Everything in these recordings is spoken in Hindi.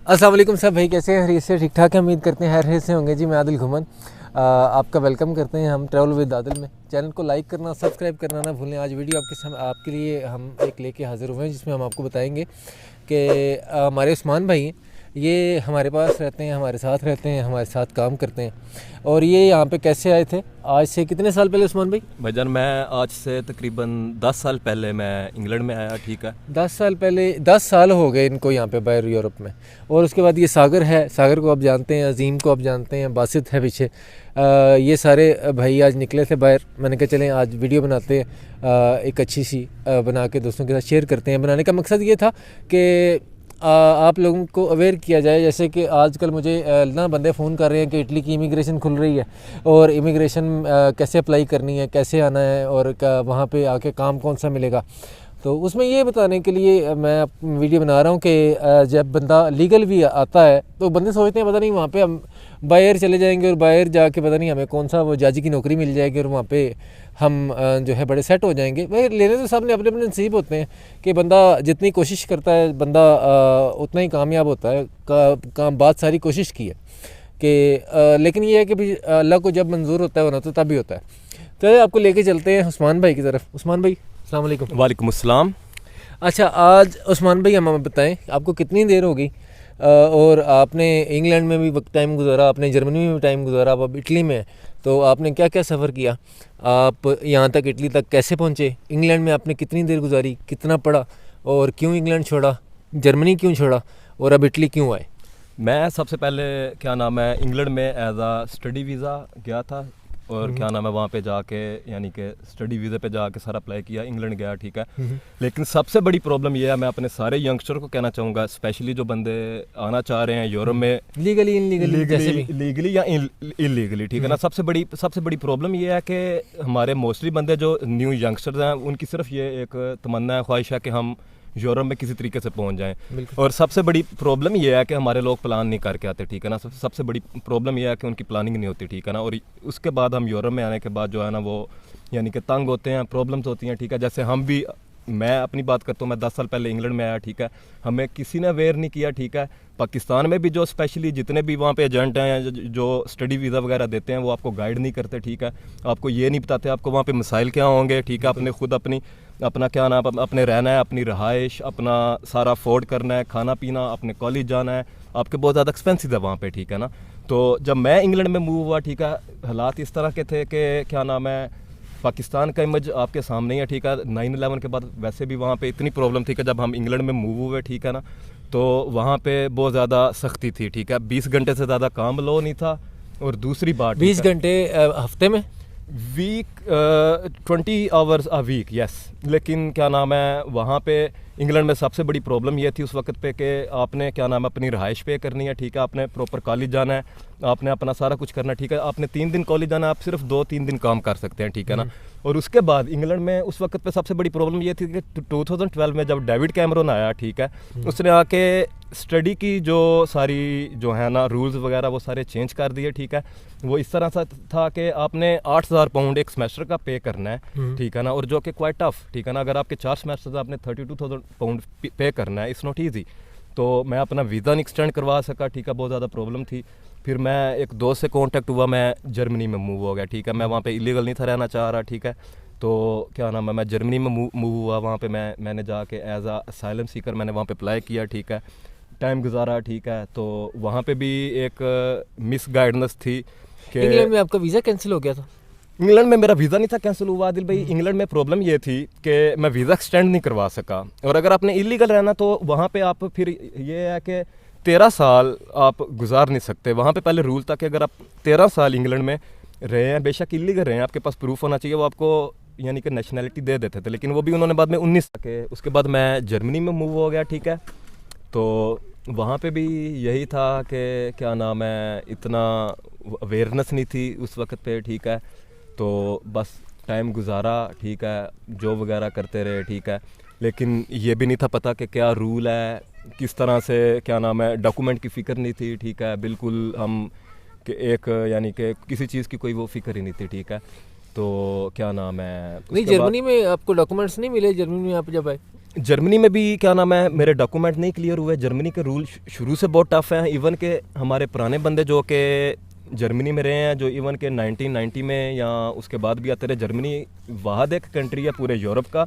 अस्सलाम वालेकुम सब भाई, कैसे हैं? हरीस से ठीक ठाक है, उम्मीद करते हैं हर से होंगे जी। मैं आदिल घुमन आपका वेलकम करते हैं हम ट्रैवल विद आदिल में। चैनल को लाइक करना, सब्सक्राइब करना ना भूलें। आज वीडियो आपके लिए हम एक लेके हाज़िर हुए हैं जिसमें हम आपको बताएंगे कि हमारे उस्मान भाई हैं, ये हमारे पास रहते हैं, हमारे साथ रहते हैं, हमारे साथ काम करते हैं। और ये यहाँ पे कैसे आए थे? आज से कितने साल पहले उस्मान भाई? भाईजान मैं आज से तकरीबन 10 साल पहले मैं इंग्लैंड में आया। ठीक है, 10 साल पहले, 10 साल हो गए इनको यहाँ पे बाहर यूरोप में। और उसके बाद ये सागर है, सागर को आप जानते हैं, अजीम को आप जानते हैं, बासित है पीछे। ये सारे भाई आज निकले थे बाहर। मैंने कहा चलें आज वीडियो बनाते हैं, एक अच्छी सी बना के दोस्तों के साथ शेयर करते हैं। बनाने का मकसद ये था कि आप लोगों को अवेयर किया जाए। जैसे कि आजकल मुझे ना बंदे फ़ोन कर रहे हैं कि इटली की इमिग्रेशन खुल रही है और इमिग्रेशन कैसे अप्लाई करनी है, कैसे आना है और वहाँ पे आके काम कौन सा मिलेगा। तो उसमें ये बताने के लिए मैं वीडियो बना रहा हूँ कि जब बंदा लीगल भी आता है तो बंदे सोचते हैं पता नहीं वहाँ पे हम बाहर चले जाएंगे और बाहर जाके पता नहीं हमें कौन सा वो जज की नौकरी मिल जाएगी और वहाँ पे हम जो है बड़े सेट हो जाएंगे। भाई लेने तो सब ने अपने अपने नसीब होते हैं कि बंदा जितनी कोशिश करता है बंदा उतना ही कामयाब होता है। काम बात सारी कोशिश की है कि लेकिन ये है कि भाई अल्लाह को जब मंजूर होता है होना तो तभी होता है। तो आपको लेके चलते हैं उस्मान भाई की तरफ। उस्मान भाई अस्सलाम वालेकुम। वालेकुम अस्सलाम। अच्छा, आज उस्मान भाई हमें बताएं आपको कितनी देर होगी और आपने इंग्लैंड में भी वक्त टाइम गुजारा, आपने जर्मनी में भी टाइम गुजारा, अब आप इटली में हैं, तो आपने क्या क्या सफ़र किया? आप यहाँ तक इटली तक कैसे पहुँचे? इंग्लैंड में आपने कितनी देर गुजारी, कितना पढ़ा और क्यों इंग्लैंड छोड़ा, जर्मनी क्यों छोड़ा और अब इटली क्यों आए? मैं सबसे पहले क्या नाम है इंग्लैंड में एज आ स्टडी वीज़ा गया था और क्या नाम है वहाँ पे जाके यानी कि स्टडी वीज़े पे जाके सारा अप्लाई किया, इंग्लैंड गया। ठीक है, लेकिन सबसे बड़ी प्रॉब्लम ये है, मैं अपने सारे यंगस्टर को कहना चाहूँगा, स्पेशली जो बंदे आना चाह रहे हैं यूरोप में लीगली लीगली या इलीगली। ठीक है ना, सबसे बड़ी प्रॉब्लम ये है कि हमारे मोस्टली बंदे जो न्यू यंगस्टर्स हैं उनकी सिर्फ ये एक तमन्ना है, ख्वाहिश है कि हम यूरोप में किसी तरीके से पहुंच जाएं। और सबसे बड़ी प्रॉब्लम ये है कि हमारे लोग प्लान नहीं करके आते। ठीक है ना, सबसे बड़ी प्रॉब्लम ये है कि उनकी प्लानिंग नहीं होती। ठीक है ना, और उसके बाद हम यूरोप में आने के बाद जो है ना वो यानी कि तंग होते हैं, प्रॉब्लम्स होती हैं। ठीक है, जैसे हम भी, मैं अपनी बात करता हूँ, मैं 10 साल पहले इंग्लैंड में आया। ठीक है, हमें किसी ने अवेयर नहीं किया। ठीक है, पाकिस्तान में भी जो स्पेशली जितने भी वहाँ पे एजेंट हैं जो स्टडी वीज़ा वगैरह देते हैं वो आपको गाइड नहीं करते। ठीक है, आपको ये नहीं बताते आपको वहाँ पे मसाइल क्या होंगे। ठीक है, अपने खुद अपना क्या नाम अपने रहना है, अपनी रहाइश, अपना सारा अफोर्ड करना है, खाना पीना, अपने कॉलेज जाना है, आपके बहुत ज़्यादा एक्सपेंसिव है वहाँ पे। ठीक है ना, तो जब मैं इंग्लैंड में मूव हुआ, ठीक है, हालात इस तरह के थे कि क्या नाम है पाकिस्तान का इमेज आपके सामने ही है। ठीक है, 9/11 के बाद वैसे भी वहाँ पे इतनी प्रॉब्लम थी कि जब हम इंग्लैंड में मूव हुए, ठीक है ना, तो वहाँ पे बहुत ज़्यादा सख्ती थी। ठीक है, 20 घंटे से ज़्यादा काम लो नहीं था। और दूसरी बात 20 घंटे हफ्ते में, week 20 hours a week, yes. लेकिन क्या नाम है वहाँ पे इंग्लैंड में सबसे बड़ी प्रॉब्लम ये थी उस वक्त पे कि आपने क्या नाम है अपनी रहाइश पे करनी है। ठीक है, आपने प्रॉपर कॉलेज जाना है, आपने अपना सारा कुछ करना है। ठीक है, आपने 3 दिन कॉलेज जाना है, आप सिर्फ 2-3 दिन काम कर सकते हैं। ठीक है ना, और उसके बाद इंग्लैंड में उस वक्त पे सबसे बड़ी प्रॉब्लम ये थी कि 2012 में जब डेविड कैमरन आया, ठीक है, उसने आके स्टडी की जो सारी जो है ना रूल्स वगैरह वो सारे चेंज कर दिए। ठीक है, वो इस तरह से था कि आपने 8,000 पाउंड एक सेमेस्टर का पे करना है। ठीक है ना, और जो कि क्वाइट टफ। ठीक है ना, अगर आपके 4 सेमेस्टर आपने 32,000 पाउंड पे करना है, इट्स नॉट ईजी। तो मैं अपना वीज़ा नहीं एक्सटेंड करवा सका। ठीक है, बहुत ज़्यादा प्रॉब्लम थी। फिर मैं एक दोस्त से कांटेक्ट हुआ, मैं जर्मनी में मूव हो गया। ठीक है, मैं वहाँ पे इलीगल नहीं था रहना चाह रहा। ठीक है, तो क्या नाम है मैं जर्मनी में मूव हुआ। वहाँ पे मैंने जाके एज आ असाइलम सीकर मैंने वहाँ पे अप्लाई किया। ठीक है, टाइम गुजारा। ठीक है, तो वहाँ पे भी एक मिस गाइडेंस थी कि इंग्लैंड में आपका वीज़ा कैंसिल हो गया था। इंग्लैंड में मेरा वीज़ा नहीं था कैंसिल हुआ आदिल भाई। इंग्लैंड में प्रॉब्लम ये थी कि मैं वीज़ा एक्सटेंड नहीं करवा सका। और अगर आपने इलीगल रहना तो वहाँ पे आप फिर ये है कि 13 साल आप गुजार नहीं सकते। वहाँ पे पहले रूल था कि अगर आप 13 साल इंग्लैंड में रहे हैं, बेशक इलीगल रहे हैं, आपके पास प्रूफ होना चाहिए, वो आपको यानी कि नेशनैलिटी दे देते थे। लेकिन वो भी उन्होंने बाद में 19 के उसके बाद मैं जर्मनी में मूव हो गया। ठीक है, तो वहाँ पे भी यही था कि क्या नाम है इतना अवेयरनेस नहीं थी उस वक्त पे। ठीक है, तो बस टाइम गुजारा। ठीक है, जॉब वगैरह करते रहे। ठीक है, लेकिन ये भी नहीं था पता कि क्या रूल है, किस तरह से क्या नाम है डॉक्यूमेंट की फ़िक्र नहीं थी। ठीक है, बिल्कुल हम कि एक यानी कि किसी चीज़ की कोई वो फ़िक्र ही नहीं थी। ठीक है, तो क्या नाम है नहीं, जर्मनी में आपको डॉक्यूमेंट्स नहीं मिले? जर्मनी में आप जब आए जर्मनी में भी क्या नाम है, मेरे डॉक्यूमेंट नहीं क्लियर हुए। जर्मनी के रूल शुरू से बहुत टफ हैं। इवन के हमारे पुराने बंदे जो कि जर्मनी में रहे हैं, जो इवन के 1990 में या उसके बाद भी आते रहे, जर्मनी वाहद एक कंट्री है पूरे यूरोप का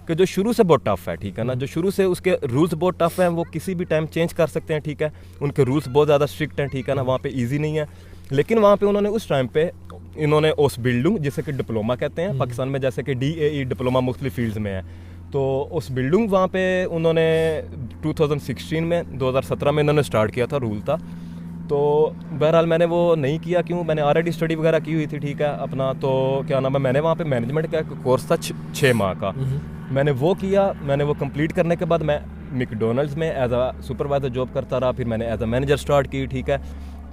कि जो शुरू से बहुत टफ है, ठीक है ना। जो शुरू से उसके रूल्स बहुत टफ हैं, वो किसी भी टाइम चेंज कर सकते हैं, ठीक है। उनके रूल्स बहुत ज़्यादा स्ट्रिक्ट हैं, ठीक है ना। वहाँ पे इजी नहीं है, लेकिन वहाँ पे उन्होंने उस टाइम पे इन्होंने ओसबिल्डिंग, जिसे कि डिप्लोमा कहते हैं पाकिस्तान में, जैसे कि DAE डिप्लोमा मुख्तलिफ फील्ड्स में है, तो ओसबिल्डिंग वहाँ पे उन्होंने 2016 में 2017 में इन्होंने स्टार्ट किया था, रूल था। तो बहरहाल मैंने वो नहीं किया। क्यों? मैंने ऑलरेडी स्टडी वगैरह की हुई थी, ठीक है अपना। तो क्या नाम है, मैंने वहाँ पे मैनेजमेंट का कोर्स था 6 माह का, मैंने वो किया। मैंने वो कंप्लीट करने के बाद मैं मैकडोनल्ड्स में एज अ सुपरवाइज़र जॉब करता रहा। फिर मैंने एज अ मैनेजर स्टार्ट की, ठीक है।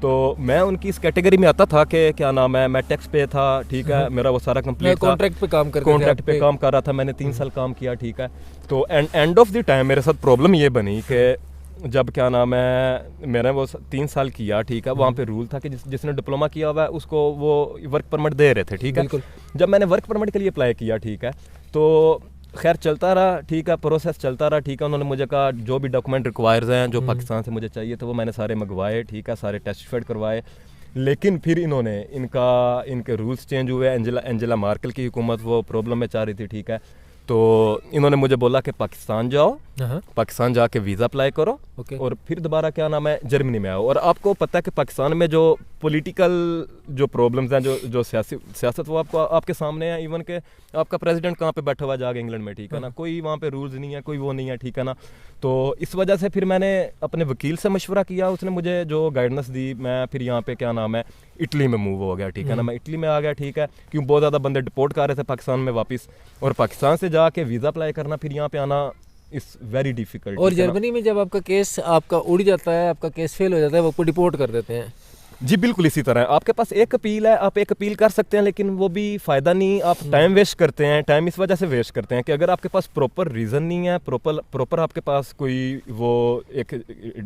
तो मैं उनकी इस कैटेगरी में आता था कि क्या नाम है, मैं टैक्स पे था, ठीक है। मेरा वो सारा कंप्लीट था, कॉन्ट्रैक्ट पे काम करते थे, कॉन्ट्रैक्ट पे काम कर रहा था। मैंने 3 साल काम किया, ठीक है। तो एंड ऑफ द टाइम मेरे साथ प्रॉब्लम ये बनी कि जब क्या नाम है, मैंने वो 3 साल किया, ठीक है। वहाँ पे रूल था कि जिसने डिप्लोमा किया हुआ है उसको वो वर्क परमिट दे रहे थे, ठीक है। जब मैंने वर्क परमिट के लिए अप्लाई किया, ठीक है, तो खैर चलता रहा, ठीक है, प्रोसेस चलता रहा, ठीक है। उन्होंने मुझे कहा जो भी डॉक्यूमेंट रिक्वायर्स हैं जो पाकिस्तान से मुझे चाहिए थे वो मैंने सारे मंगवाए, ठीक है, सारे टेस्टिफाइड करवाए। लेकिन फिर इनके रूल्स चेंज हुए। एंजेला मार्केल की हुकूमत वो प्रॉब्लम में चाह रही थी, ठीक है। तो इन्होंने मुझे बोला कि पाकिस्तान जाओ, पाकिस्तान जाके वीज़ा अप्लाई करो, और फिर दोबारा क्या नाम है, जर्मनी में आओ। और आपको पता है कि पाकिस्तान में जो पॉलिटिकल जो प्रॉब्लम्स हैं, जो सियासत वो आपके सामने है। इवन के आपका प्रेसिडेंट कहाँ पे बैठा हुआ जाके इंग्लैंड में, ठीक है ना। कोई वहाँ पे रूल्स नहीं है, कोई वो नहीं है, ठीक है ना। तो इस वजह से फिर मैंने अपने वकील से मशवरा किया, उसने मुझे जो गाइडेंस दी, मैं फिर यहाँ पे क्या नाम है इटली में मूव हो गया, ठीक है ना। मैं इटली में आ गया, ठीक है। क्यों? बहुत ज़्यादा बंदे डिपोर्ट कर रहे थे पाकिस्तान में वापस, और पाकिस्तान से जाके वीज़ा अप्लाई करना, फिर यहाँ पे आना इट्स वेरी डिफिकल्ट। और जर्मनी में जब आपका केस आपका उड़ जाता है, आपका केस फेल हो जाता है, वो आपको डिपोर्ट कर देते हैं। जी बिल्कुल इसी तरह है। आपके पास एक अपील है, आप एक अपील कर सकते हैं, लेकिन वो भी फ़ायदा नहीं। आप टाइम वेस्ट करते हैं। टाइम इस वजह से वेस्ट करते हैं कि अगर आपके पास प्रॉपर रीज़न नहीं है, प्रॉपर आपके पास कोई वो एक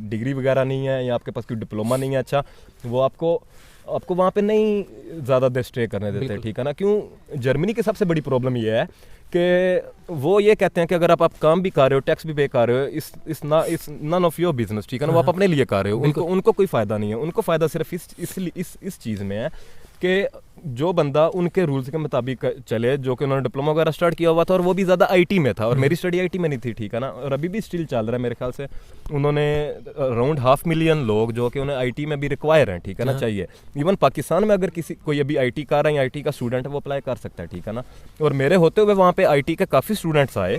डिग्री वगैरह नहीं है, या आपके पास कोई डिप्लोमा नहीं है, अच्छा, वो आपको वहाँ पे नहीं ज़्यादा देर स्टे करने देते, ठीक है ना। क्यों? जर्मनी की सबसे बड़ी प्रॉब्लम ये है कि वो ये कहते हैं कि अगर आप काम भी कर रहे हो, टैक्स भी पे कर रहे हो, इस नन ऑफ योर बिजनेस, ठीक है ना। वो आप अपने लिए कर रहे हो, उनको कोई फ़ायदा नहीं है। उनको फ़ायदा सिर्फ इस चीज़ में है कि जो बंदा उनके रूल्स के मुताबिक चले, जो कि उन्होंने डिप्लोमा वगैरह स्टार्ट किया हुआ था, और वो भी ज़्यादा आईटी में था, और मेरी स्टडी आईटी में नहीं थी, ठीक है ना। और अभी भी स्टिल चल रहा है मेरे ख्याल से। उन्होंने अराउंड 500,000 लोग जो कि उन्हें आईटी में भी रिक्वायर हैं, ठीक है ना, चाहिए। इवन पाकिस्तान में अगर कोई अभी आईटी कर रहा है या आईटी का स्टूडेंट है, वो अप्लाई कर सकता है, ठीक है ना। और मेरे होते हुए वहाँ पे आईटी के काफ़ी स्टूडेंट्स आए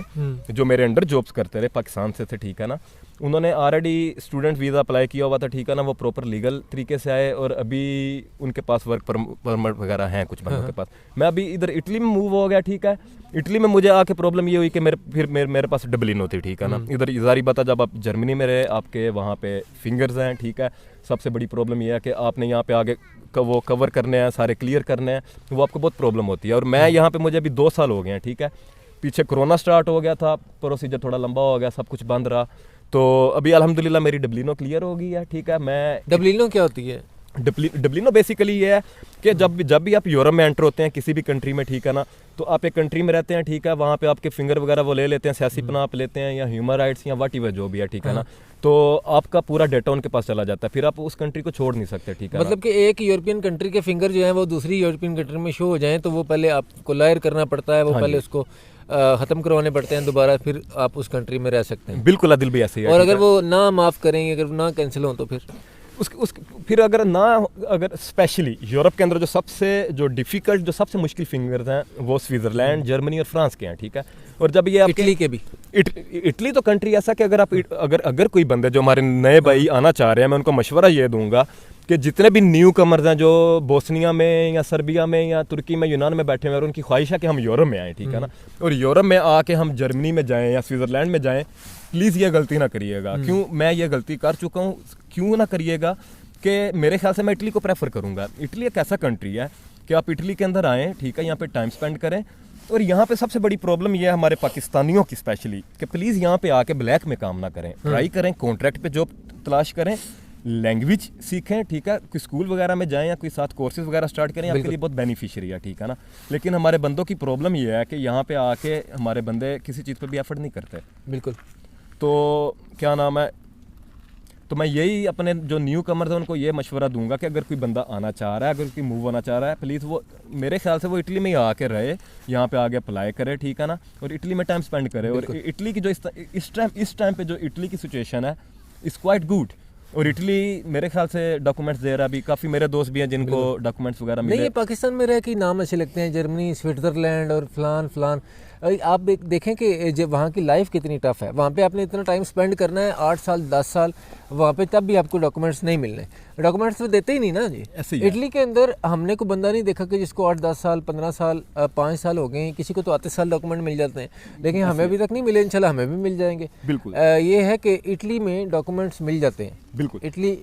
जो मेरे अंडर जॉब्स करते रहे, पाकिस्तान से थे, ठीक है ना। उन्होंने ऑलरेडी स्टूडेंट वीज़ा अप्लाई किया हुआ था, ठीक है ना। वो प्रॉपर लीगल तरीके से आए, और अभी उनके पास वर्क परमिट वगैरह हैं कुछ बंदों के पास। मैं अभी इधर इटली में मूव हो गया, ठीक है। इटली में मुझे आके प्रॉब्लम ये हुई कि मेरे पास डबलिन होती, ठीक है ना। इधर जारी बात है, जब आप जर्मनी में रहे, आपके वहाँ पे फिंगर्स हैं, ठीक है। सबसे बड़ी प्रॉब्लम ये है कि आपने यहाँ पे आगे वो कवर करने हैं, सारे क्लियर करने हैं, वो आपको बहुत प्रॉब्लम होती है। और मैं यहाँ पे मुझे अभी 2 साल हो गए हैं, ठीक है। पीछे कोरोना स्टार्ट हो गया था, प्रोसीजर थोड़ा लंबा हो गया, सब कुछ बंद रहा। तो अभी अल्हम्दुलिल्लाह मेरी डबलिनो क्लियर हो गई है, ठीक है। मैं डबलिनो क्या होती है? डबलिनो बेसिकली ये है कि जब भी आप यूरोप में एंटर होते हैं किसी भी कंट्री में, ठीक है ना, तो आप एक कंट्री में रहते हैं, ठीक है। वहाँ पे आपके फिंगर वगैरह वो ले लेते हैं, सियासी पनाह आप लेते हैं, या ह्यूमन राइट्स, या वट एवर जो भी है, ठीक है ना। तो आपका पूरा डेटा उनके पास चला जाता है, फिर आप उस कंट्री को छोड़ नहीं सकते, ठीक है। मतलब कि एक यूरोपियन कंट्री के फिंगर जो है वो दूसरी यूरोपियन कंट्री में शो हो जाएं, तो वो पहले आपको लायर करना पड़ता है, वो पहले उसको ख़त्म करवाने पड़ते हैं दोबारा, फिर आप उस कंट्री में रह सकते हैं। बिल्कुल आदिल भी ऐसे ही है। और अगर वो ना माफ़ करेंगे, अगर ना कैंसिल हो, तो फिर अगर स्पेशली यूरोप के अंदर जो डिफ़िकल्ट, जो सबसे मुश्किल फिंगर्स हैं, वो स्विट्ज़रलैंड, जर्मनी और फ्रांस के हैं, ठीक है। और जब ये इटली के भी, इटली तो कंट्री ऐसा कि अगर कोई बंदे जो हमारे नए भाई आना चाह रहे हैं, मैं उनको मशवरा ये दूंगा कि जितने भी न्यू कमर्स हैं जो बोस्निया में या सर्बिया में या तुर्की में, यूनान में बैठे हुए हैं, और उनकी ख्वाहिश है कि हम यूरोप में आएँ, ठीक है ना। और यूरोप में आके हम जर्मनी में जाएँ या स्विट्ज़रलैंड में जाएँ, प्लीज़ ये गलती ना करिएगा। क्यों? मैं ये गलती कर चुका हूँ। क्यों ना करिएगा कि मेरे ख्याल से मैं इटली को प्रेफर करूँगा। इटली एक ऐसा कंट्री है कि आप इटली के अंदर आएँ, ठीक है, यहाँ पे टाइम स्पेंड करें। और यहाँ पे सबसे बड़ी प्रॉब्लम ये है हमारे पाकिस्तानियों की स्पेशली, कि प्लीज़ यहाँ पे आके ब्लैक में काम ना करें, ट्राई करें, कॉन्ट्रैक्ट पे जॉब तलाश करें, लैंग्वेज सीखें, ठीक है, कोई स्कूल वगैरह में जाएं या कोई साथ कोर्सेज वगैरह स्टार्ट करें, आपके लिए बहुत बेनिफिशियरी है, ठीक है ना। लेकिन हमारे बंदों की प्रॉब्लम ये है कि यहाँ पे आके हमारे बंदे किसी चीज़ पे भी एफर्ट नहीं करते। बिल्कुल। तो क्या नाम है, तो मैं यही अपने जो न्यू कमर्स हैं उनको ये मशवरा दूंगा कि अगर कोई बंदा आना चाह रहा है, अगर कोई मूव होना चाह रहा है, प्लीज़ वो मेरे ख्याल से वो इटली में ही आके रहे, यहाँ पे आगे अप्लाई करे, ठीक है ना, और इटली में टाइम स्पेंड करे। और इटली की जो इस टाइम पे जो इटली की सिचुएशन है इज़ क्वाइट गुड। और इटली मेरे ख्याल से डॉक्यूमेंट्स दे रहा है अभी, काफ़ी मेरे दोस्त भी हैं जिनको डॉक्यूमेंट्स वगैरह मिले। नहीं, ये पाकिस्तान में रह के नाम अच्छे लगते हैं, जर्मनी, स्विट्ज़रलैंड और फलान। आप देखें कि जब वहाँ की लाइफ कितनी टफ़ है, वहाँ पे आपने इतना टाइम स्पेंड करना है, 8 साल 10 साल वहाँ पे, तब भी आपको डॉक्यूमेंट्स नहीं मिलने। डॉक्यूमेंट्स तो देते ही नहीं ना जी। ऐसे ही इटली के अंदर हमने कोई बंदा नहीं देखा कि जिसको 8-10 साल 15 साल 5 साल हो गए हैं, किसी को तो आते साल डॉक्यूमेंट मिल जाते हैं, लेकिन हमें अभी तक नहीं मिले। इंशाल्लाह हमें भी मिल जाएंगे। बिल्कुल। ये है कि इटली में डॉक्यूमेंट्स मिल जाते हैं। बिल्कुल। इटली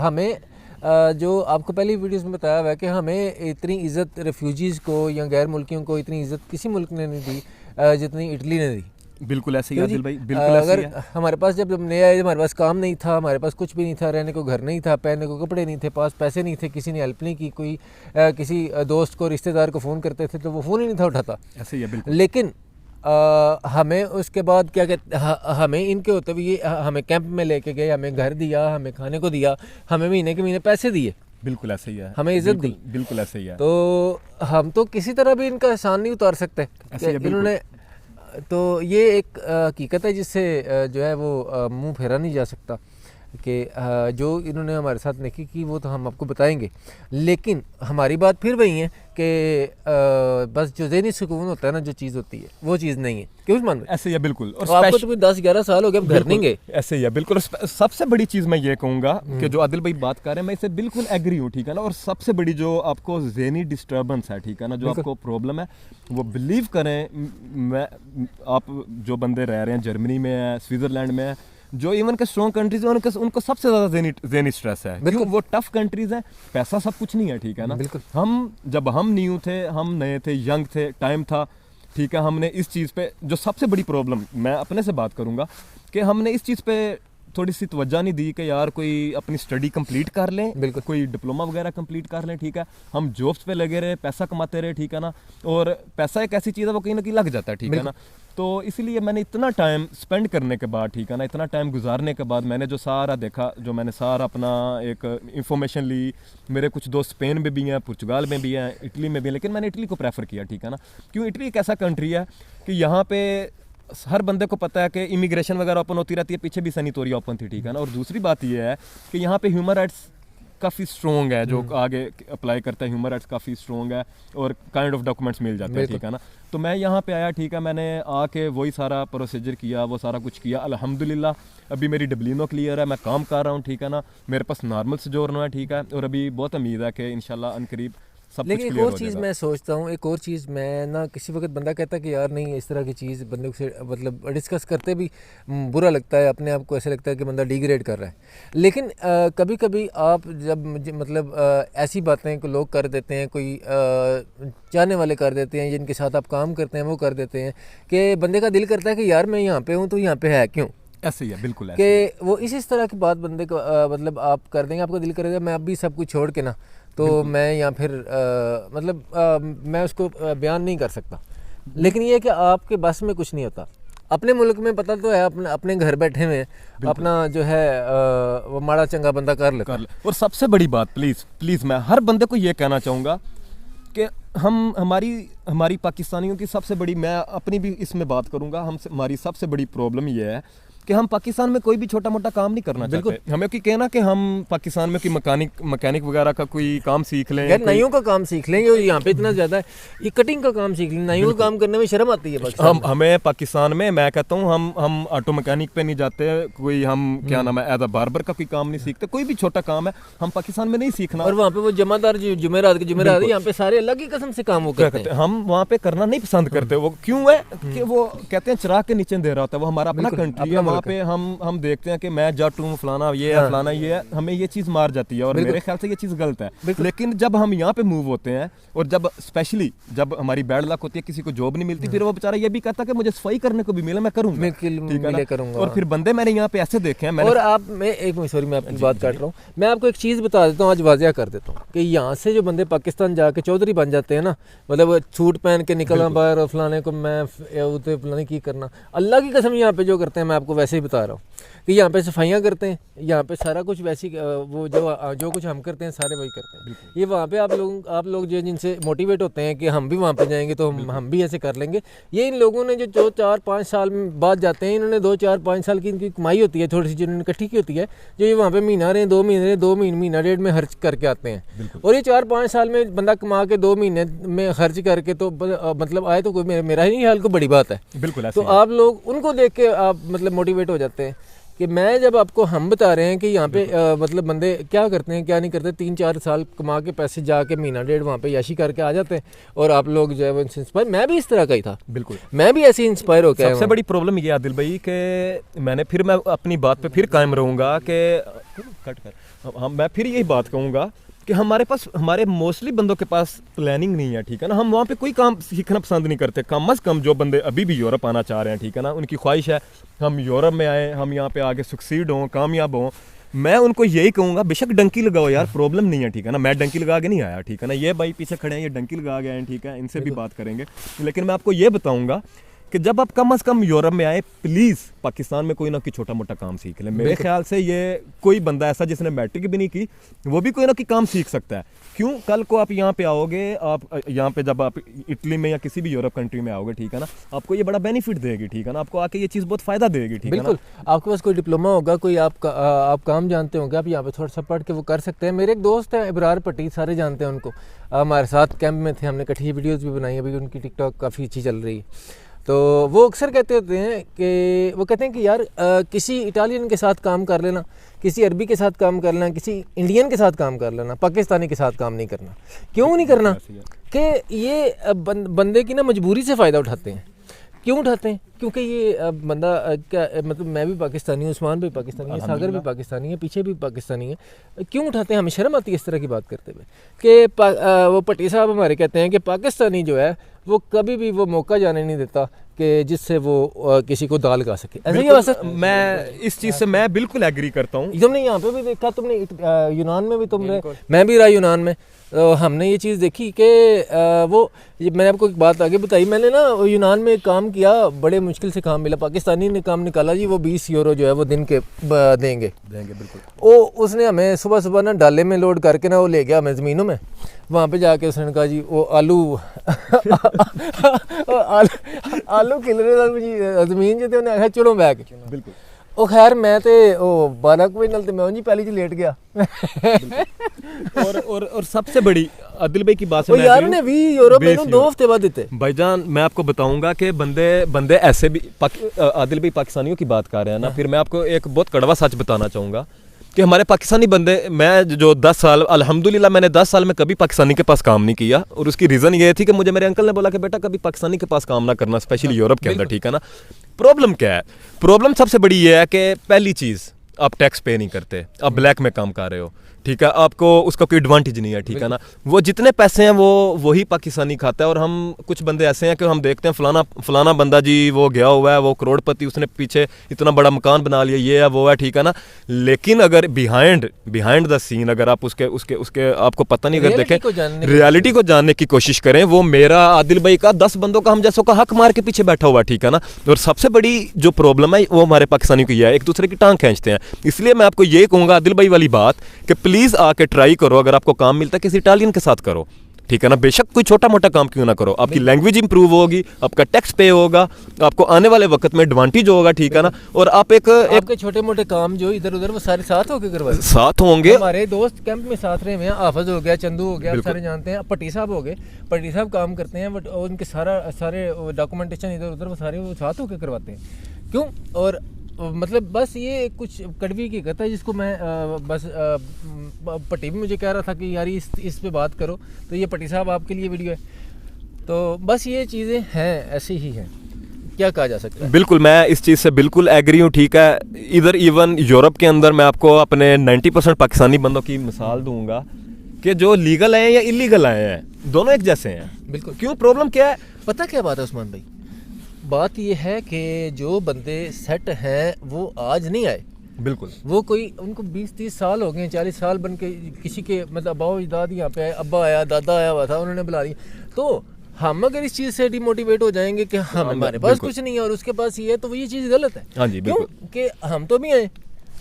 हमें जो आपको पहली वीडियोस में बताया हुआ है कि हमें इतनी इज़्ज़त रेफ्यूजीज़ को या गैर मुल्कियों को इतनी इज़्ज़त किसी मुल्क ने नहीं दी जितनी इटली ने दी। बिल्कुल ऐसे ही आदिल भाई, बिल्कुल ऐसे ही है। हमारे पास जब नए आए, हमारे पास काम नहीं था, हमारे पास कुछ भी नहीं था, रहने को घर नहीं था, पहनने को कपड़े नहीं थे, पास पैसे नहीं थे, किसी ने हेल्प नहीं की, कोई किसी दोस्त को रिश्तेदार को फ़ोन करते थे तो वो फ़ोन ही नहीं था उठाता। ऐसे ही है, बिल्कुल। लेकिन हमें उसके बाद क्या कहते, हमें इनके होते हुए हमें कैंप में लेके गए, हमें घर दिया, हमें खाने को दिया, हमें महीने के महीने पैसे दिए। बिल्कुल ऐसे ही है, हमें इज्जत दी। बिल्कुल ऐसे ही है। तो हम तो किसी तरह भी इनका एहसान नहीं उतार सकते इन्होंने। तो ये एक हकीकत है जिससे जो है वो मुंह फेरा नहीं जा सकता कि जो इन्होंने हमारे साथ नहीं की वो तो हम आपको बताएंगे। लेकिन हमारी बात फिर वही है कि बस जो ज़हनी सुकून होता है ना, जो चीज़ होती है वो चीज़ नहीं है। क्यों मान? ऐसे ही है, बिल्कुल। और तो आपको तो कोई 10-11 साल हो गए, अब घर नहीं गए। ऐसे ही है, बिल्कुल। सबसे बड़ी चीज़ मैं ये कहूँगा कि जो आदिल भाई बात कर रहे हैं, मैं इससे बिल्कुल एग्री हूँ, ठीक है ना। और सबसे बड़ी जो आपको ज़हनी डिस्टर्बेंस है, ठीक है ना, जो आपको प्रॉब्लम है, वो बिलीव करें, मैं आप जो बंदे रह रहे हैं जर्मनी में है, स्विट्ज़रलैंड में है, जो इवन के स्ट्रॉन्ग कंट्रीज हैं, उनको सबसे ज़्यादा ज़हनी स्ट्रेस है। बिल्कुल। वो टफ कंट्रीज हैं, पैसा सब कुछ नहीं है, ठीक है ना। बिल्कुल। जब हम न्यू थे, हम नए थे, यंग थे, टाइम था, ठीक है, हमने इस चीज़ पे जो सबसे बड़ी प्रॉब्लम, मैं अपने से बात करूँगा कि हमने इस चीज़ पे थोड़ी सी तवज्जो नहीं दी कि यार कोई अपनी स्टडी कंप्लीट कर लें, बिल्कुल, कोई डिप्लोमा वगैरह कंप्लीट कर लें, ठीक है। हम जॉब्स पे लगे रहे, पैसा कमाते रहे, ठीक है ना। और पैसा एक ऐसी चीज़ है वो कहीं ना कहीं लग जाता है, ठीक है ना। तो इसीलिए मैंने इतना टाइम स्पेंड करने के बाद, ठीक है ना, इतना टाइम गुजारने के बाद मैंने जो सारा देखा, जो मैंने सारा अपना एक इंफॉर्मेशन ली। मेरे कुछ दोस्त स्पेन में भी हैं, पुर्तगाल में भी हैं, इटली में भी हैं, लेकिन मैंने इटली को प्रेफर किया, ठीक है ना। क्यों? इटली एक ऐसा कंट्री है कि यहाँ पे हर बंदे को पता है कि इमिग्रेशन वगैरह ओपन होती रहती है, पीछे भी सैनिटोरिया ओपन थी, ठीक है ना। और दूसरी बात ये है कि यहाँ पे ह्यूमन राइट्स काफ़ी स्ट्रॉन्ग है, जो आगे अप्लाई करता है ह्यूमन राइट्स काफ़ी स्ट्रॉन्ग है, और काइंड ऑफ डॉक्यूमेंट्स मिल जाते हैं, ठीक है ना। तो मैं यहाँ पे आया, ठीक है, मैंने आके वही सारा प्रोसीजर किया, वो सारा कुछ किया। अल्हम्दुलिल्लाह अभी मेरी डब्लिनो क्लियर है, मैं काम कर रहा हूँ, ठीक है ना। मेरे पास नॉर्मल सोजोर्नो है, ठीक है, और अभी बहुत उम्मीद है कि इंशाल्लाह अनकरीब सब लेकिन कुछ एक और चीज़ मैं सोचता हूँ, एक और चीज़ मैं ना, किसी वक्त बंदा कहता है कि यार नहीं, इस तरह की चीज़ बंदे से मतलब डिस्कस करते भी बुरा लगता है, अपने आप को ऐसे लगता है कि बंदा डिग्रेड कर रहा है। लेकिन कभी कभी आप जब मतलब ऐसी बातें को लोग कर देते हैं, कोई चाहने वाले कर देते हैं, जिनके साथ आप काम करते हैं वो कर देते हैं, कि बंदे का दिल करता है कि यार मैं यहाँ पे हूँ तो यहाँ पे है क्यों। ऐसे ही है, बिल्कुल। कि वो इस तरह की बात बंदे को मतलब आप कर देंगे, आपका दिल करेगा मैं अब भी सब कुछ छोड़ के ना, तो मैं यहाँ फिर मतलब मैं उसको बयान नहीं कर सकता। लेकिन ये है कि आपके बस में कुछ नहीं होता। अपने मुल्क में पता तो है, अपने घर बैठे में अपना जो है वो माड़ा चंगा बंदा कर लेता है। और सबसे बड़ी बात, प्लीज़ मैं हर बंदे को ये कहना चाहूँगा कि हमारी पाकिस्तानियों की सबसे बड़ी, मैं अपनी भी इसमें बात करूँगा, हमारी सबसे बड़ी प्रॉब्लम ये है कि हम पाकिस्तान में कोई भी छोटा मोटा काम नहीं करना चाहते। हमें क्या कहना कि हम पाकिस्तान में कोई मैकेनिक वगैरह का कोई काम सीख लें, यार नाइयों का काम सीख लेंगे, यहाँ पे इतना ज़्यादा है, ये कटिंग का काम सीख लें। नाइयों का काम करने में शर्म आती है हमें पाकिस्तान में। मैं कहता हूँ हम ऑटो मैकेनिक पे नहीं जाते, कोई हम क्या नाम है एज अ बार्बर का कोई काम नहीं सीखते, कोई भी छोटा काम है हम पाकिस्तान में नहीं सीखना। और वहाँ पे वो जमादार जुमेरात यहाँ पे सारे अलग ही किस्म से काम वो करते हैं, हम वहाँ पे करना नहीं पसंद करते। वो क्यों है कि वो कहते हैं चिराग के नीचे अंधेरा होता है, वो हमारा अपना कंट्री है, वहाँ यहाँ पे हम देखते हैं कि मैं जट हूँ, फलाना ये है, फलाना ये है, हमें ये चीज़ मार जाती है और मेरे ख्याल से ये चीज़ गलत है। लेकिन जब हम यहाँ पे मूव होते हैं और जब स्पेशली जब हमारी बैड लक होती है, किसी को जॉब नहीं मिलती, फिर वो बेचारा ये भी कहता है कि मुझे सफाई करने को भी मिले, मैं करूँगा, ठीक है ना। और फिर बंदे मैंने यहाँ पे ऐसे देखे हैं। और आप, मैं एक सॉरी मैं आपकी बात काट रहा हूँ, मैं आपको एक चीज़ बता देता हूँ, आज वाज़िया कर देता हूँ कि यहाँ से जो बंदे पाकिस्तान जाके चौधरी बन जाते हैं ना, मतलब सूट पहन के निकलना बाहर और फलाने को मैं उतने फलाने की करना, अल्लाह की कसम यहाँ पे जो करते हैं, मैं आपको वैसे ही बता रहा हूँ कि यहाँ पे सफाइयाँ करते हैं, यहाँ पे सारा कुछ वैसी वो जो कुछ हम करते हैं सारे वही करते हैं। ये वहाँ पे आप लोग जो जिनसे मोटिवेट होते हैं कि हम भी वहाँ पे जाएंगे तो हम भी ऐसे कर लेंगे, ये इन लोगों ने जो 4-5 साल बाद जाते हैं, इन्होंने 2-4-5 साल की इनकी कमाई होती है थोड़ी सी, जिन्होंने इकट्ठी की होती है, जो ये वहाँ पे महीना रहे, 2 महीने, 2 महीना डेढ़ में खर्च करके आते हैं। और ये 4-5 साल में बंदा कमा के 2 महीने में खर्च करके तो मतलब आए तो कोई मेरा ही ख्याल को बड़ी बात है। बिल्कुल। तो आप लोग उनको देख के आप मतलब मोटिवेट हो जाते हैं कि मैं जब आपको हम बता रहे हैं कि यहाँ पे मतलब बंदे क्या करते हैं क्या नहीं करते, 3-4 साल कमा के पैसे जाके महीना डेढ़ वहाँ पे याशी करके आ जाते हैं, और आप लोग जो है वो इनसे इंस्पायर, मैं भी इस तरह का ही था, बिल्कुल मैं भी ऐसे इंस्पायर हो गया। सबसे बड़ी प्रॉब्लम ये आदिल भाई कि मैं अपनी बात पे फिर कायम रहूँगा कि मैं फिर यही बात कहूँगा कि हमारे मोस्टली बंदों के पास प्लानिंग नहीं है, ठीक है ना। हम वहाँ पे कोई काम सीखना पसंद नहीं करते, कम अज़ कम जो बंदे अभी भी यूरोप आना चाह रहे हैं, ठीक है ना, उनकी ख्वाहिश है हम यूरोप में आए, हम यहाँ पे आगे सक्सीड हों, कामयाब हों। मैं उनको यही कहूँगा, बेशक डंकी लगाओ यार, प्रॉब्लम नहीं है, ठीक है ना। मैं डंकी लगा के नहीं आया, ठीक है ना, ये भाई पीछे खड़े हैं, ये डंकी लगा गए हैं, ठीक है, इनसे भी बात करेंगे। लेकिन मैं आपको ये बताऊँगा कि जब आप कम से कम यूरोप में आए, प्लीज़ पाकिस्तान में कोई ना कोई छोटा मोटा काम सीख लें। मेरे ख्याल से ये कोई बंदा ऐसा जिसने मैट्रिक भी नहीं की, वो भी कोई ना कोई काम सीख सकता है। क्यों, कल को आप यहाँ पे आओगे, आप यहाँ पे जब आप इटली में या किसी भी यूरोप कंट्री में आओगे, ठीक है ना, आपको ये बड़ा बेनिफिट देगी, ठीक है ना, आपको आके ये चीज़ बहुत फ़ायदा देगी, ठीक है ना। बिल्कुल, आपके पास कोई डिप्लोमा होगा, कोई आप काम जानते होंगे, आप यहाँ पे थोड़ा सा पढ़ के वो कर सकते हैं। मेरे एक दोस्त है इब्रार पट्टी, सारे जानते हैं उनको, हमारे साथ कैंप में थे, हमने इकट्ठी वीडियोज़ भी बनाई, अभी उनकी टिकटॉक काफ़ी अच्छी चल रही है। तो वो अक्सर कहते होते हैं कि वो कहते हैं कि यार किसी इटालियन के साथ काम कर लेना, किसी अरबी के साथ काम कर लेना, किसी इंडियन के साथ काम कर लेना, पाकिस्तानी के साथ काम नहीं करना। क्यों नहीं करना? कि ये बंदे की ना मजबूरी से फ़ायदा उठाते हैं। क्यों उठाते हैं? क्योंकि ये बंदा क्या मतलब, मैं भी पाकिस्तानी हूँ, उस्मान भी पाकिस्तानी है, सागर भी पाकिस्तानी है, पीछे भी पाकिस्तानी है। क्यों उठाते हैं? हमें शर्म आती है इस तरह की बात करते हुए कि वो पट्टी साहब हमारे कहते हैं कि पाकिस्तानी जो है वो कभी भी वो मौका जाने नहीं देता कि जिससे वो किसी को दाल गा सके। ऐसे ही बात, मैं इस चीज़ से मैं बिल्कुल एग्री करता हूँ। तुमने यहाँ पे भी देखा, तुमने यूनान में भी तुम रहे, मैं भी रहा यूनान में, तो हमने ये चीज़ देखी कि मैंने आपको एक बात आगे बताई, मैंने ना यूनान में एक काम किया, बड़े मुश्किल से काम मिला, पाकिस्तानी ने काम निकाला जी, वो 20 यूरो जो है वो दिन के देंगे बिल्कुल। वो उसने हमें सुबह सुबह ना डाले में लोड करके ना वो ले गया हमें ज़मीनों में, वहाँ पे जाके उसने कहा जी वो आलू खिल रहे ज़मीन जो थे उन्हें आखिर चलो बैग, बिल्कुल। ਉਹ खैर मैं तो 12 वजे नाल तो मैं उंजी पहली च लेट गया। और सबसे बड़ी आदिल भाई की बात है, यार ने 20 यूरो मैंने 2 हफ्ते बाद देते। भाईजान मैं आपको बताऊंगा कि बंदे ऐसे भी आदिल भाई पाकिस्तानियों की बात कर रहे हैं ना, फिर मैं आपको एक बहुत कड़वा सच बताना चाहूँगा कि हमारे पाकिस्तानी बंदे, मैं जो 10 साल अल्हम्दुलिल्लाह मैंने 10 साल में कभी पाकिस्तानी के पास काम नहीं किया, और उसकी रीज़न ये थी कि मुझे मेरे अंकल ने बोला कि बेटा कभी पाकिस्तानी के पास काम ना करना, स्पेशली यूरोप के अंदर, ठीक है ना। प्रॉब्लम क्या है? प्रॉब्लम सबसे बड़ी ये है कि पहली चीज़ आप टैक्स पे नहीं करते, आप ब्लैक में काम कर रहे हो, ठीक है, आपको उसका कोई एडवांटेज नहीं है, ठीक है ना। वो जितने पैसे हैं वो वही पाकिस्तानी खाता है, और हम कुछ बंदे ऐसे हैं कि हम देखते हैं फलाना बंदा जी वो गया हुआ है, वो करोड़पति, उसने पीछे इतना बड़ा मकान बना लिया, ये है वो है, ठीक है ना। लेकिन अगर बिहाइंड द सीन अगर आप उसके आपको पता नहीं, अगर देखें रियलिटी को जानने की कोशिश करें, वो मेरा आदिल भाई का 10 बंदों का हम जैसों का हक मार के पीछे बैठा हुआ, ठीक है ना। और सबसे बड़ी जो प्रॉब्लम है वो हमारे पाकिस्तानी को ये है, एक दूसरे की टांग खींचते हैं। इसलिए मैं आपको ये कहूँगा आदिल भाई वाली बात कि प्लीज़ आके ट्राई करो, अगर आपको काम मिलता है किसी इटालियन के साथ करो, ठीक है ना। बेशक कोई छोटा मोटा काम क्यों ना करो, आपकी लैंग्वेज इंप्रूव होगी, आपका टैक्स पे होगा, आपको आने वाले वक्त में एडवांटेज होगा, ठीक है ना। और आप आपके छोटे मोटे काम जो इधर उधर वो सारे साथ होके करवाए, साथ होंगे। हमारे दोस्त कैंप में साथ रहे हैं, हाफिज हो गया, चंदू हो गया, सारे जानते हैं, पट्टी साहब हो गए, पट्टी साहब काम करते हैं, बट उनके सारे डॉक्यूमेंटेशन इधर उधर वो सारे वो साथ होके करवाते हैं। क्यों? और मतलब बस ये कुछ कड़वी की कथा है जिसको मैं बस पट्टी भी मुझे कह रहा था कि यार इस पे बात करो, तो ये पट्टी साहब आपके लिए वीडियो है। तो बस ये चीज़ें हैं, ऐसी ही हैं। क्या कहा जा सकता है? बिल्कुल, मैं इस चीज़ से बिल्कुल एग्री हूँ, ठीक है। इधर इवन यूरोप के अंदर मैं आपको अपने 90% पाकिस्तानी बंदों की मिसाल दूंगा कि जो लीगल आए हैं या इलीगल आए हैं, दोनों एक जैसे हैं। बिल्कुल। क्यों, प्रॉब्लम क्या है? पता क्या बात है उस्मान भाई, बात ये है कि जो बंदे सेट हैं वो आज नहीं आए, बिल्कुल। वो कोई उनको 20-30 साल हो गए, 40 साल बन के किसी के मतलब अब्बा अजदाद यहाँ पे आए, अब्बा आया, दादा आया हुआ था, उन्होंने बुला लिया। तो हम अगर इस चीज़ से डिमोटिवेट हो जाएंगे कि हमारे पास कुछ नहीं है और उसके पास ये है, तो ये चीज़ गलत है। हाँ जी, बिल्कुल। क्यों कि हम तो भी आए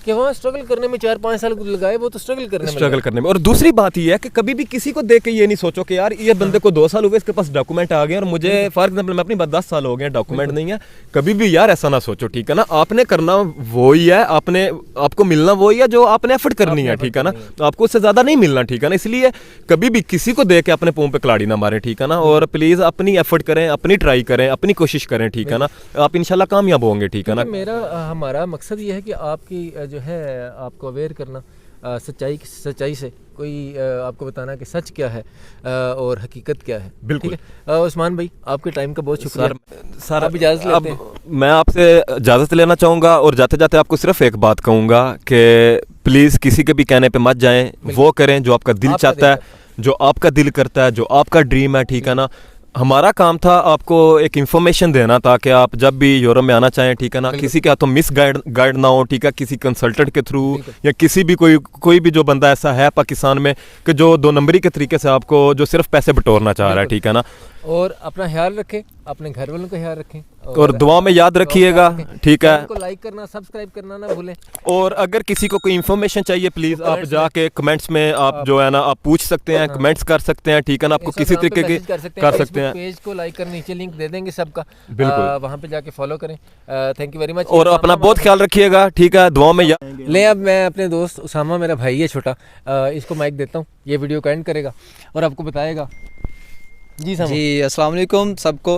कि वहाँ स्ट्रगल करने में 4-5 साल लगाए, वो तो स्ट्रगल करने में और दूसरी बात ये है कि कभी भी किसी को देख के ये नहीं सोचो कि यार ये बंदे को 2 साल हुए, इसके पास डॉक्यूमेंट आ गए और मुझे फॉर एग्जांपल मैं अपनी बात 10 साल हो गए, डॉक्यूमेंट नहीं है। कभी भी यार ऐसा ना सोचो, ठीक है ना। आपने करना वो ही है, आपको मिलना वो ही है जो आपने एफर्ट करनी है, ठीक है ना। आपको उससे ज़्यादा नहीं मिलना, ठीक है ना। इसलिए कभी भी किसी को देख के अपने पाँव पे कलाड़ी ना मारें, ठीक है ना। और प्लीज़ अपनी एफर्ट करें, अपनी ट्राई करें, अपनी कोशिश करें, ठीक है ना। आप इंशाल्लाह कामयाब होंगे, ठीक है ना। हमारा मकसद ये है कि आपकी जो है आपको अवेयर करना सच्चाई से, कोई आपको बताना कि सच क्या है और हकीकत क्या है। बिल्कुल। ठीक है उस्मान भाई, आपके टाइम का बहुत शुक्रिया सर। आप इजाज़त लेते हैं। मैं आपसे इजाज़त लेना चाहूँगा और जाते जाते आपको सिर्फ एक बात कहूँगा कि प्लीज़ किसी के भी कहने पे मत जाएं, वो करें जो आपका दिल चाहता है, जो आपका दिल करता है, जो आपका ड्रीम है, ठीक है ना। हमारा काम था आपको एक इन्फॉर्मेशन देना ताकि आप जब भी यूरोप में आना चाहें, ठीक है ना, किसी के हाथों मिस गाइड ना हो, ठीक है। किसी कंसल्टेंट के थ्रू या किसी भी कोई भी जो बंदा ऐसा है पाकिस्तान में कि जो 2 नंबरी के तरीके से आपको जो सिर्फ पैसे बटोरना चाह रहा है, ठीक है ना। और अपना ख्याल रखें, अपने घर वालों का ख्याल रखें और दुआ में याद रखिएगा, ठीक है। को लाइक करना, सब्सक्राइब करना ना भूलें। और अगर किसी को कोई इन्फॉर्मेशन चाहिए, प्लीज़ आप जाके कमेंट्स में आप जो है ना आप पूछ सकते हैं, कमेंट्स कर सकते हैं, ठीक है ना। आपको किसी तरीके के कर सकते हैं। पेज को लाइक करने, नीचे लिंक दे देंगे सबका, बिल्कुल वहाँ पे जाके फॉलो करें। Thank you very much. और अपना बहुत ख्याल रखिएगा, ठीक है। दुआ में ले अब मैं अपने दोस्त उसामा, मेरा भाई है छोटा, इसको माइक देता हूँ, ये वीडियो का एंड करेगा और आपको बताएगा। जी अस्सलाम वालेकुम सबको।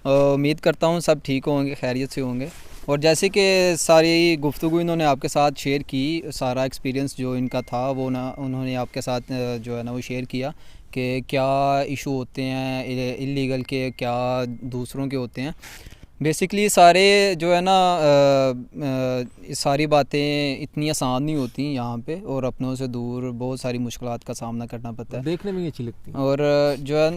उम्मीद करता हूँ सब ठीक होंगे, खैरियत से होंगे। और जैसे कि सारी गुफ्तगू इन्होंने आपके साथ शेयर की, सारा एक्सपीरियंस जो इनका था वो ना उन्होंने आपके साथ जो है ना वो शेयर किया कि क्या इशू होते हैं इलीगल के, क्या दूसरों के होते हैं। बेसिकली सारे जो है ना सारी बातें इतनी आसान नहीं होती यहाँ पे, और अपनों से दूर बहुत सारी मुश्किलात का सामना करना पड़ता है। देखने में ये अच्छी लगती है। और जो है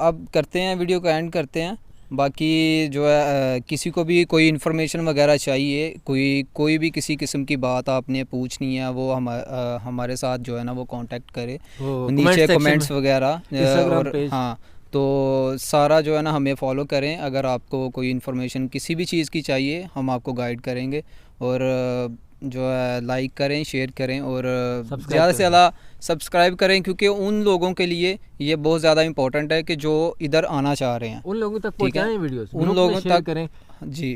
अब करते हैं, वीडियो को एंड करते हैं। बाकी जो है किसी को भी कोई इन्फॉर्मेशन वगैरह चाहिए, कोई भी किसी किस्म की बात आपने पूछनी है, वो हमारे साथ जो है ना वो कांटेक्ट करे नीचे कमेंट्स वगैरह। और हाँ, तो सारा जो है ना हमें फॉलो करें। अगर आपको कोई इन्फॉर्मेशन किसी भी चीज़ की चाहिए, हम आपको गाइड करेंगे। और जो है लाइक करें, शेयर करें और ज़्यादा से ज़्यादा सब्सक्राइब करें, क्योंकि उन लोगों के लिए ये बहुत ज़्यादा इंपॉर्टेंट है कि जो इधर आना चाह रहे हैं, उन लोगों तक पहुंचाएं वीडियोस, उन लोगों तक करें। जी,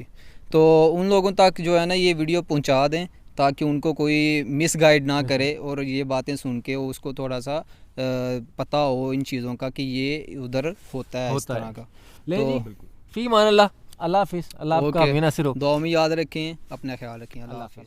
तो उन लोगों तक जो है ना ये वीडियो पहुंचा दें, ताकि उनको कोई मिस गाइड ना करे और ये बातें सुन के उसको थोड़ा सा पता हो इन चीज़ों का कि ये उधर होता है इस तरह का। ले जी, फी मान अल्लाह, अल्लाह हाफिज़। अल्लाह आपका हमें नासिर हो। दुआ में याद रखें, अपना ख्याल रखें। अल्लाह हाफिज़।